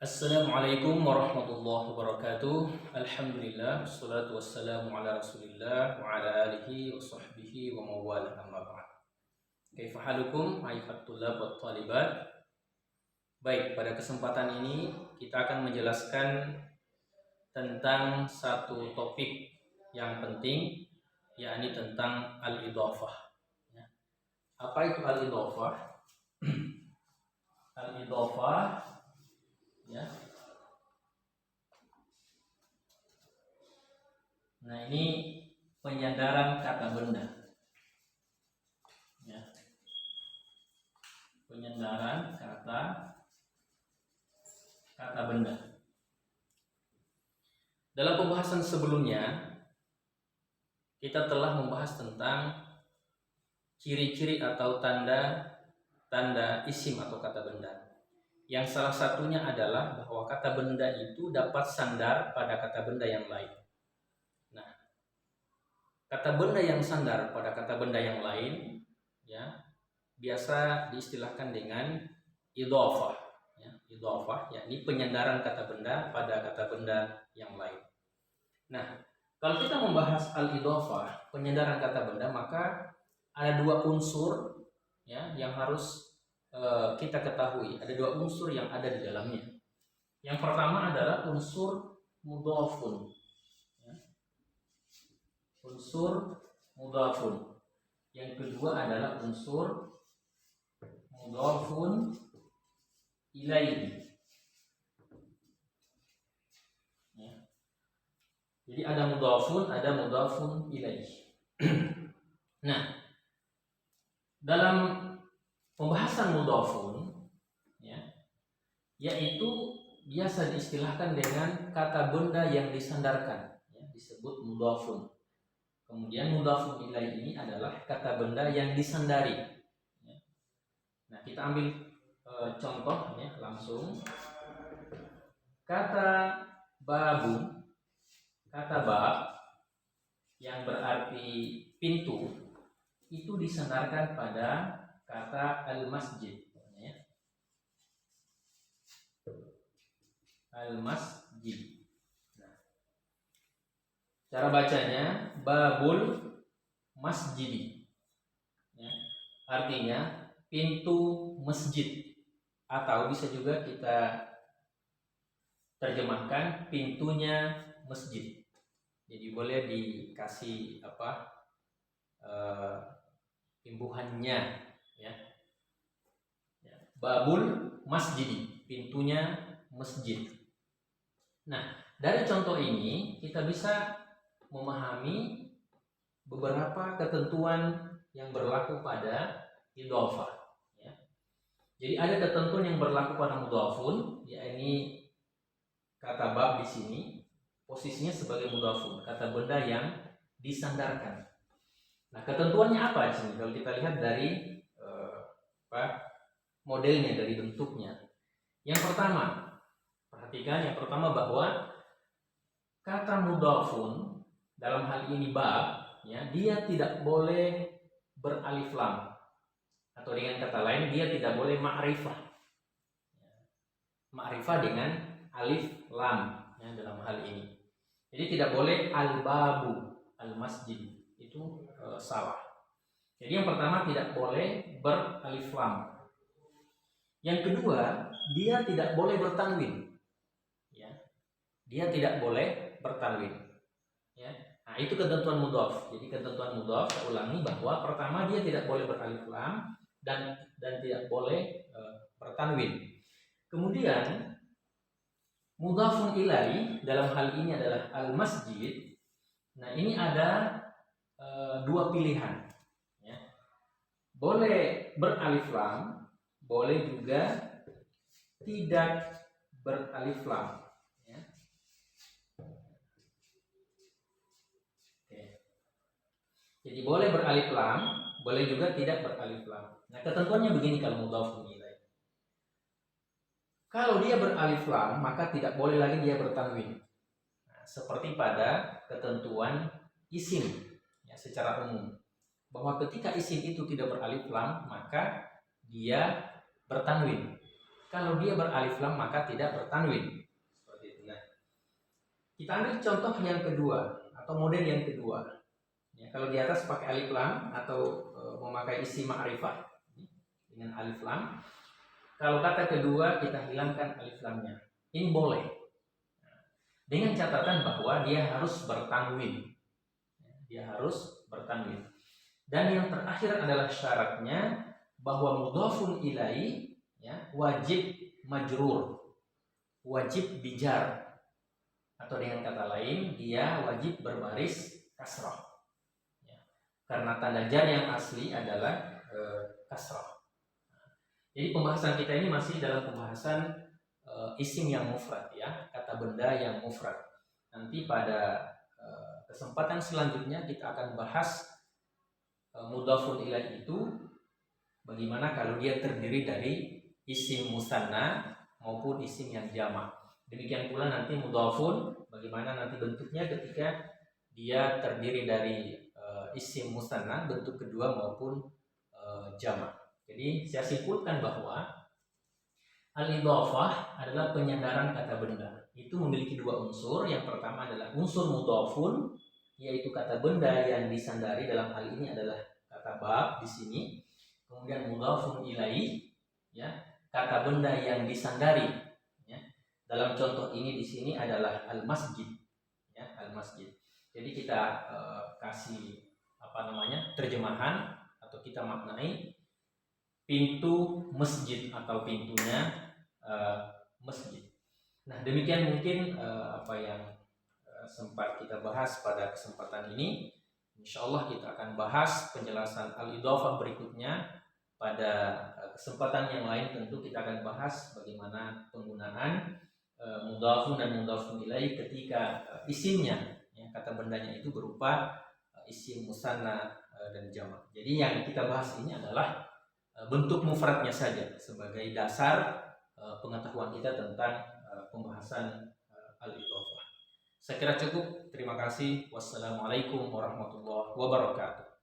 Assalamualaikum warahmatullahi wabarakatuh. Alhamdulillah, wassalatu wassalamu ala rasulillah wa ala alihi wa sahbihi wa mawalah amma ba'd. Kaifa halukum ayuhat tullab wa talibat. Baik, pada kesempatan ini kita akan menjelaskan tentang satu topik yang penting, yakni tentang al-idhafah. Apa itu al-idhafah? Al-idhafah ya. Nah, ini penyandaran kata benda. Ya. Penyandaran kata benda. Dalam pembahasan sebelumnya kita telah membahas tentang ciri-ciri atau tanda isim atau kata benda. Yang salah satunya adalah bahwa kata benda itu dapat sandar pada kata benda yang lain. Nah, kata benda yang sandar pada kata benda yang lain, ya, biasa diistilahkan dengan idhofah. Ya, idhofah, yakni penyandaran kata benda pada kata benda yang lain. Nah, kalau kita membahas al-idhofah, penyandaran kata benda, maka ada dua unsur, ya, yang harus kita ketahui. Ada dua unsur yang ada di dalamnya. Yang pertama adalah unsur mudhafun, ya. Unsur mudhafun. Yang kedua adalah unsur mudhafun ilaihi, ya. Jadi ada mudhafun ilaihi. Nah, dalam pembahasan mudhafun, ya, yaitu biasa diistilahkan dengan kata benda yang disandarkan, ya, disebut mudhafun. Kemudian mudhafun ilaih ini adalah kata benda yang disandari, ya. Nah, kita ambil contoh, ya, langsung. Kata babu, kata bab yang berarti pintu, itu disandarkan pada kata al-masjid, ya. Al-masjid. Nah, cara bacanya babul masjid, ya. Artinya pintu masjid, atau bisa juga kita terjemahkan pintunya masjid. Jadi boleh dikasih imbuhannya, ya. Babul masjid, pintunya masjid. Nah, dari contoh ini kita bisa memahami beberapa ketentuan yang berlaku pada idhofah, ya. Jadi ada ketentuan yang berlaku pada mudhafun, yakni kata bab di sini posisinya sebagai mudhafun, kata benda yang disandarkan. Nah, ketentuannya apa di sini? Kalau kita lihat dari modelnya, dari bentuknya. Yang pertama, perhatikan yang pertama bahwa kata mudhafun dalam hal ini bab, ya, dia tidak boleh beralif lam, atau dengan kata lain dia tidak boleh ma'rifah. Ma'rifah dengan alif lam, ya, dalam hal ini. Jadi tidak boleh al-babu, al-masjid, itu salah. Jadi yang pertama tidak boleh beralif lam. Yang kedua, dia tidak boleh bertanwin, ya. Dia tidak boleh bertanwin, ya. Nah, itu ketentuan mudhaf. Jadi ketentuan mudhaf, saya ulangi, bahwa pertama dia tidak boleh beralif lam dan tidak boleh bertanwin. Kemudian mudhafun ilaih dalam hal ini adalah al-masjid. Nah, ini ada dua pilihan, ya. Boleh beralif lam, boleh juga tidak beralif lam, ya. Oke. Jadi boleh beralif lam, boleh juga tidak beralif lam. Nah, ketentuannya begini kalau mudhafun ilaih. Kalau dia beralif lam, maka tidak boleh lagi dia bertanwin. Nah, seperti pada ketentuan isim, ya, secara umum, bahwa ketika isim itu tidak beralif lam, maka dia bertanwin. Kalau dia beralif lam maka tidak bertanwin. Seperti itu. Nah, kita ambil contoh yang kedua atau model yang kedua. Ya, kalau di atas pakai alif lam atau memakai isim ma'rifah dengan alif lam. Kalau kata kedua kita hilangkan alif lamnya. Ini boleh. Dengan catatan bahwa dia harus bertanwin. Dia harus bertanwin. Dan yang terakhir adalah syaratnya bahwa mudhafun ilai ya, wajib majrur, wajib bijar, atau dengan kata lain dia wajib berbaris kasrah ya. Karena tanda jar yang asli adalah kasrah. Jadi pembahasan kita ini masih dalam pembahasan isim yang mufrad ya, kata benda yang mufrad. Nanti pada kesempatan selanjutnya kita akan bahas mudhafun ilaih itu bagaimana kalau dia terdiri dari isim musanna maupun isim yang jamak. Demikian pula nanti mudhafun bagaimana nanti bentuknya ketika dia terdiri dari isim musanna bentuk kedua maupun jamak. Jadi saya simpulkan bahwa al-idhafah adalah penyandaran kata benda. Itu memiliki dua unsur. Yang pertama adalah unsur mudhafun, yaitu kata benda yang disandari, dalam hal ini adalah kata bab di sini. Kemudian mudhafun ilaih, ya, kata benda yang disandari. Ya. Dalam contoh ini di sini adalah al-masjid, ya, al-masjid. Jadi kita kasih terjemahan atau kita maknai pintu masjid atau pintunya masjid. Nah, demikian mungkin apa yang sempat kita bahas pada kesempatan ini. Insya Allah kita akan bahas penjelasan al-idhafah berikutnya. Pada kesempatan yang lain tentu kita akan bahas bagaimana penggunaan mudhafun dan mudhafun ilaih ketika isimnya, ya, kata bendanya itu berupa isim musanna dan jamak. Jadi yang kita bahas ini adalah bentuk mufradnya saja sebagai dasar pengetahuan kita tentang pembahasan al-idhafah. Saya kira cukup. Terima kasih. Wassalamualaikum warahmatullahi wabarakatuh.